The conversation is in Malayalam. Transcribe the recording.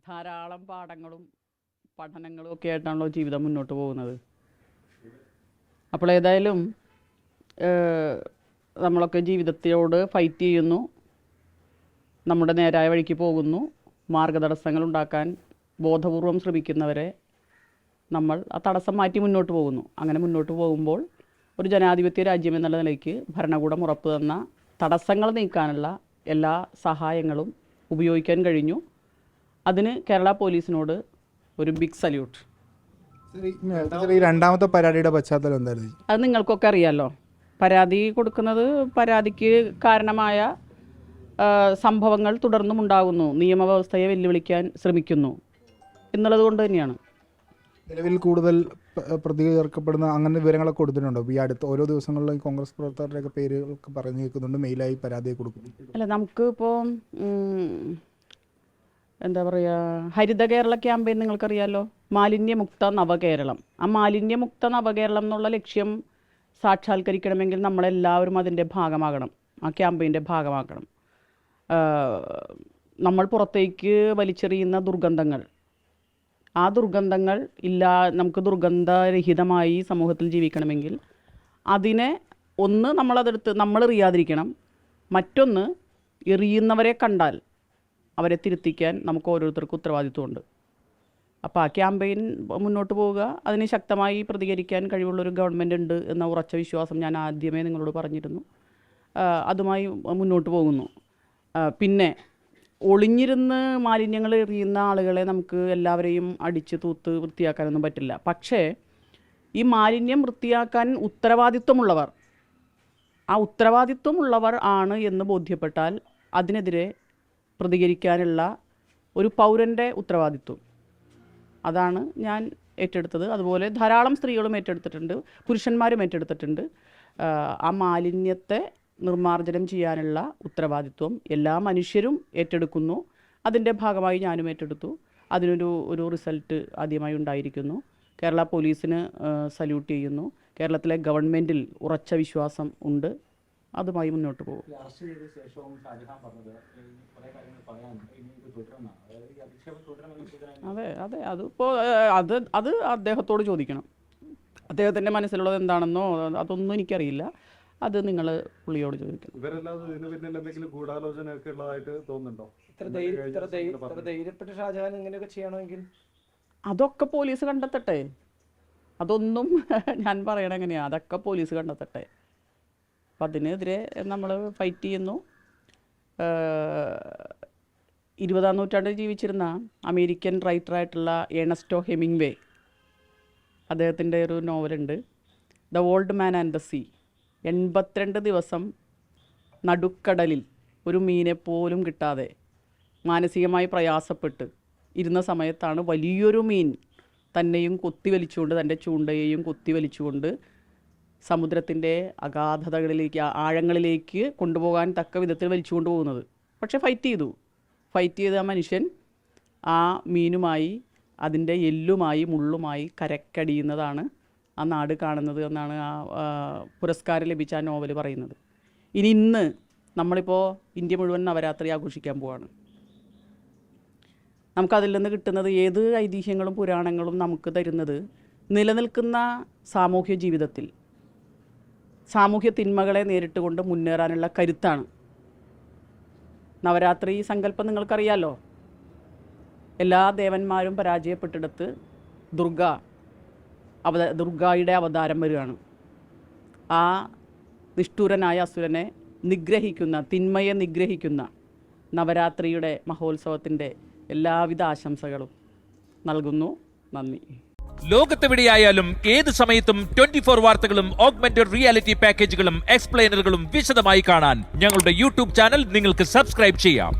ധാരാളം പാഠങ്ങളും പഠനങ്ങളും ഒക്കെ ആയിട്ടാണല്ലോ ജീവിതം മുന്നോട്ട് പോകുന്നത്. അപ്പോൾ ഏതായാലും നമ്മളൊക്കെ ജീവിതത്തോട് ഫൈറ്റ് ചെയ്യുന്നു, നമ്മുടെ നേരായ വഴിക്ക് പോകുന്നു. മാർഗതടസ്സങ്ങൾ ഉണ്ടാക്കാൻ ബോധപൂർവം ശ്രമിക്കുന്നവരെ നമ്മൾ ആ തടസ്സം മാറ്റി മുന്നോട്ട് പോകുന്നു. അങ്ങനെ മുന്നോട്ട് പോകുമ്പോൾ ഒരു ജനാധിപത്യ രാജ്യം എന്നുള്ള നിലയ്ക്ക് ഭരണകൂടം ഉറപ്പ് തന്ന തടസ്സങ്ങൾ നീക്കാനുള്ള എല്ലാ സഹായങ്ങളും ഉപയോഗിക്കാൻ കഴിഞ്ഞു. അതിന് കേരള പോലീസിനോട് ഒരു ബിഗ് സല്യൂട്ട്. ഈ രണ്ടാമത്തെ പരാതിയുടെ പശ്ചാത്തലം എന്തായിരുന്നു? അത് നിങ്ങൾക്കൊക്കെ അറിയാമല്ലോ. പരാതി കൊടുക്കുന്നത് പരാതിക്ക് കാരണമായ സംഭവങ്ങൾ തുടർന്നും ഉണ്ടാകുന്നു, നിയമവ്യവസ്ഥയെ വെല്ലുവിളിക്കാൻ ശ്രമിക്കുന്നു എന്നുള്ളത് കൊണ്ട് തന്നെയാണ്. നിലവിൽ കൂടുതൽ പ്രതി ചേർക്കപ്പെടുന്ന അങ്ങനെ വിവരങ്ങളൊക്കെ കൊടുത്തിട്ടുണ്ടോ? ഈ അടുത്ത ഓരോ ദിവസങ്ങളിലും കോൺഗ്രസ് പ്രവർത്തകരുടെയൊക്കെ പേരുകളൊക്കെ പറഞ്ഞു കേൾക്കുന്നുണ്ട്, മെയിലായി പരാതി കൊടുക്കുന്നു. അല്ല, നമുക്ക് ഇപ്പോൾ എന്താ പറയുക, ഹരിത കേരള ക്യാമ്പയിൻ നിങ്ങൾക്കറിയാമല്ലോ, മാലിന്യമുക്ത നവകേരളം. ആ മാലിന്യമുക്ത നവകേരളം എന്നുള്ള ലക്ഷ്യം സാക്ഷാത്കരിക്കണമെങ്കിൽ നമ്മളെല്ലാവരും അതിൻ്റെ ഭാഗമാകണം, ആ ക്യാമ്പയിൻ്റെ ഭാഗമാക്കണം. നമ്മൾ പുറത്തേക്ക് വലിച്ചെറിയുന്ന ദുർഗന്ധങ്ങൾ, ആ ദുർഗന്ധങ്ങൾ നമുക്ക് ദുർഗന്ധരഹിതമായി സമൂഹത്തിൽ ജീവിക്കണമെങ്കിൽ അതിനെ ഒന്ന് നമ്മളെറിയാതിരിക്കണം. മറ്റൊന്ന്, എറിയുന്നവരെ കണ്ടാൽ അവരെ തിരുത്തിക്കാൻ നമുക്ക് ഓരോരുത്തർക്കും ഉത്തരവാദിത്വമുണ്ട്. അപ്പോൾ ആ ക്യാമ്പയിൻ മുന്നോട്ട് പോവുക, അതിന് ശക്തമായി പ്രതികരിക്കാൻ കഴിവുള്ളൊരു ഗവൺമെൻറ് ഉണ്ട് എന്ന ഉറച്ച വിശ്വാസം ഞാൻ ആദ്യമേ നിങ്ങളോട് പറഞ്ഞിരുന്നു. അതുമായി മുന്നോട്ട് പോകുന്നു. പിന്നെ ഒളിഞ്ഞിരുന്ന് മാലിന്യങ്ങൾ എറിയുന്ന ആളുകളെ നമുക്ക് എല്ലാവരെയും അടിച്ച് തൂത്ത് വൃത്തിയാക്കാനൊന്നും പറ്റില്ല. പക്ഷേ ഈ മാലിന്യം വൃത്തിയാക്കാൻ ഉത്തരവാദിത്വമുള്ളവർ ആണ് എന്ന് ബോധ്യപ്പെട്ടാൽ അതിനെതിരെ പ്രതികരിക്കാനുള്ള ഒരു പൗരൻ്റെ ഉത്തരവാദിത്വം, അതാണ് ഞാൻ ഏറ്റെടുത്തത്. അതുപോലെ ധാരാളം സ്ത്രീകളും ഏറ്റെടുത്തിട്ടുണ്ട്, പുരുഷന്മാരും ഏറ്റെടുത്തിട്ടുണ്ട്. ആ മാലിന്യത്തെ നിർമ്മാർജ്ജനം ചെയ്യാനുള്ള ഉത്തരവാദിത്വം എല്ലാ മനുഷ്യരും ഏറ്റെടുക്കുന്നു. അതിൻ്റെ ഭാഗമായി ഞാനും ഏറ്റെടുത്തു. അതിനൊരു റിസൾട്ട് ആദ്യമായി ഉണ്ടായിരിക്കുന്നു. കേരള പോലീസിന് സല്യൂട്ട് ചെയ്യുന്നു. കേരളത്തിലെ ഗവൺമെൻറ്റിൽ ഉറച്ച വിശ്വാസം ഉണ്ട്. അതുമായി മുന്നോട്ട് പോകും. അതെ അതിപ്പോൾ അത് അദ്ദേഹത്തോട് ചോദിക്കണം. അദ്ദേഹത്തിൻ്റെ മനസ്സിലുള്ളത് എന്താണെന്നോ അതൊന്നും എനിക്കറിയില്ല. അത് നിങ്ങൾ പുള്ളിയോട് ചോദിക്കണം. അതൊക്കെ പോലീസ് കണ്ടെത്തട്ടെ. അതൊന്നും ഞാൻ പറയണ എങ്ങനെയാണ്, അതൊക്കെ പോലീസ് കണ്ടെത്തട്ടെ. അപ്പം അതിനെതിരെ നമ്മൾ ഫൈറ്റ് ചെയ്യുന്നു. 20-ാം നൂറ്റാണ്ടിൽ ജീവിച്ചിരുന്ന അമേരിക്കൻ റൈറ്ററായിട്ടുള്ള ഏണസ്റ്റോ ഹെമിംഗ്വേ, അദ്ദേഹത്തിൻ്റെ ഒരു നോവലുണ്ട്, the old man and the sea. 82 ദിവസം നടുക്കടലിൽ ഒരു മീനെപ്പോലും കിട്ടാതെ മാനസികമായി പ്രയാസപ്പെട്ട് ഇരുന്ന സമയത്താണ് വലിയൊരു മീൻ തന്നെയും കൊത്തിവലിച്ചുകൊണ്ട്, തൻ്റെ ചൂണ്ടയെയും കൊത്തിവലിച്ചുകൊണ്ട് സമുദ്രത്തിൻ്റെ അഗാധതകളിലേക്ക്, ആഴങ്ങളിലേക്ക് കൊണ്ടുപോകാൻ തക്ക വിധത്തിൽ വലിച്ചുകൊണ്ട് പോകുന്നത്. പക്ഷേ ഫൈറ്റ് ചെയ്ത് ആ മനുഷ്യൻ ആ മീനുമായി, അതിൻ്റെ എല്ലുമായി മുള്ളുമായി കരക്കടിയുന്നതാണ് ആ നാട് കാണുന്നത് എന്നാണ് ആ പുരസ്കാരം ലഭിച്ച ആ നോവൽ പറയുന്നത്. ഇന്ന് നമ്മളിപ്പോൾ ഇന്ത്യ മുഴുവൻ നവരാത്രി ആഘോഷിക്കാൻ പോവാണ്. നമുക്കതിൽ നിന്ന് കിട്ടുന്നത്, ഏത് ഐതിഹ്യങ്ങളും പുരാണങ്ങളും നമുക്ക് തരുന്നത് നിലനിൽക്കുന്ന സാമൂഹ്യ ജീവിതത്തിൽ സാമൂഹ്യ തിന്മകളെ നേരിട്ട് കൊണ്ട് മുന്നേറാനുള്ള കരുത്താണ്. നവരാത്രി സങ്കല്പം നിങ്ങൾക്കറിയാമല്ലോ. എല്ലാ ദേവന്മാരും പരാജയപ്പെട്ടിടത്ത് ദുർഗായുടെ അവതാരം വരികയാണ്. ആ നിഷ്ഠൂരനായ അസുരനെ നിഗ്രഹിക്കുന്ന, തിന്മയെ നിഗ്രഹിക്കുന്ന നവരാത്രിയുടെ മഹോത്സവത്തിൻ്റെ എല്ലാവിധ ആശംസകളും നൽകുന്നു. നന്ദി. ലോകത്തെവിടെയായാലും ഏത് സമയത്തും 24 വാർത്തകളും ഓഗ്മെന്റഡ് റിയാലിറ്റി പാക്കേജുകളും എക്സ്പ്ലെയിനറുകളും വിശദമായി കാണാൻ ഞങ്ങളുടെ യൂട്യൂബ് ചാനൽ നിങ്ങൾക്ക് സബ്സ്ക്രൈബ് ചെയ്യാം.